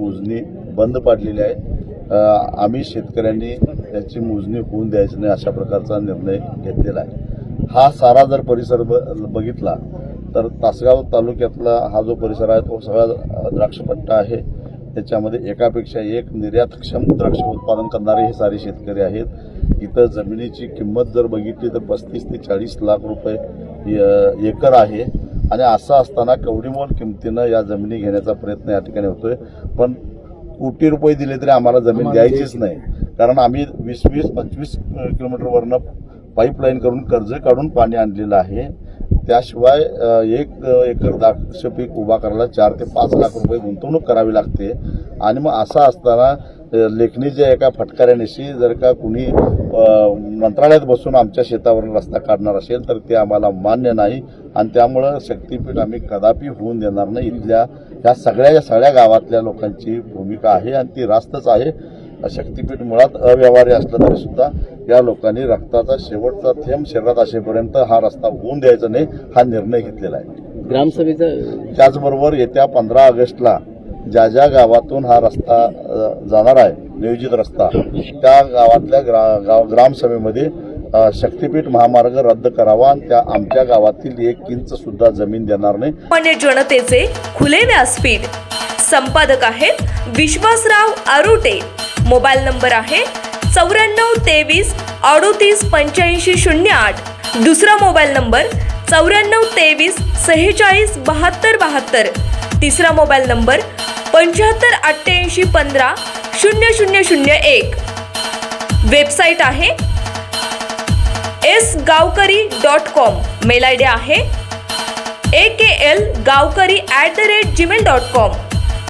मोजणी बंद पाडलेली आहे। आम्ही शेतकऱ्यांनी त्याची मोजणी होऊन द्यायची नाही अशा प्रकारचा निर्णय घेतलेला आहे। हा सारा जर परिसर बघितला तर तासगाव तालुक्यातला हा जो परिसर आहे तो सगळा द्राक्षपट्टा आहे। त्याच्यामध्ये एकापेक्षा एक निर्यातक्षम द्राक्ष उत्पादन करणारे हे सारे शेतकरी आहेत। इथं जमिनीची किंमत जर बघितली तर 35 ते 40 लाख रुपये एकर आहे आणि असं असताना कवडीमोल किमतीनं या जमिनी घेण्याचा प्रयत्न या ठिकाणी होतोय। पण कोटी रुपये दिले तरी आम्हाला जमीन द्यायचीच नाही, कारण आम्ही 20-25 किलोमीटरवरनं पाईपलाईन करून कर्ज काढून पाणी आणलेलं आहे। त्याशिवाय 1 एकर द्राक्ष पीक उभा करायला 4 ते 5 लाख रुपये गुंतवणूक करावी लागते। आणि मग असं असताना लेखणीच्या एका फटकाऱ्यानिशी जर का कुणी मंत्रालयात बसून आमच्या शेतावरून रस्ता काढणार असेल तर ते आम्हाला मान्य नाही आणि त्यामुळं शक्तीपीठ आम्ही कदापि होऊन देणार नाही। इथल्या ह्या सगळ्या गावातल्या लोकांची भूमिका आहे आणि ती रास्तच आहे। शक्तीपीठ मुळात अव्यवहार्य असलं तरी सुद्धा या लोकांनी रक्ताचा शेवटचा थेंब शरीरात असेपर्यंत हा रस्ता होऊन द्यायचा नाही हा निर्णय घेतलेला आहे ग्रामसभेचा। त्याचबरोबर येत्या 15 ऑगस्टला ज्या गावातून हा रस्ता जाणार आहे नियोजित रस्ता त्या गावातल्या ग्रामसभेमध्ये शक्तीपीठ महामार्ग रद्द करावा आणि त्या आमच्या गावातील 1 इंच सुद्धा जमीन देणार नाही। सामान्य जनतेचे खुले व्यासपीठ संपादक आहेत विश्वासराव आरोटे। मोबाईल नंबर आहे 94 23 38 85 08। दुसरा मोबाईल नंबर 94 23 46 72 72। तिसरा मोबाईल नंबर 75 88 15 0001। वेबसाईट आहे sgavkari.com। मेल आयडी आहे aklgavkari@gmail.com।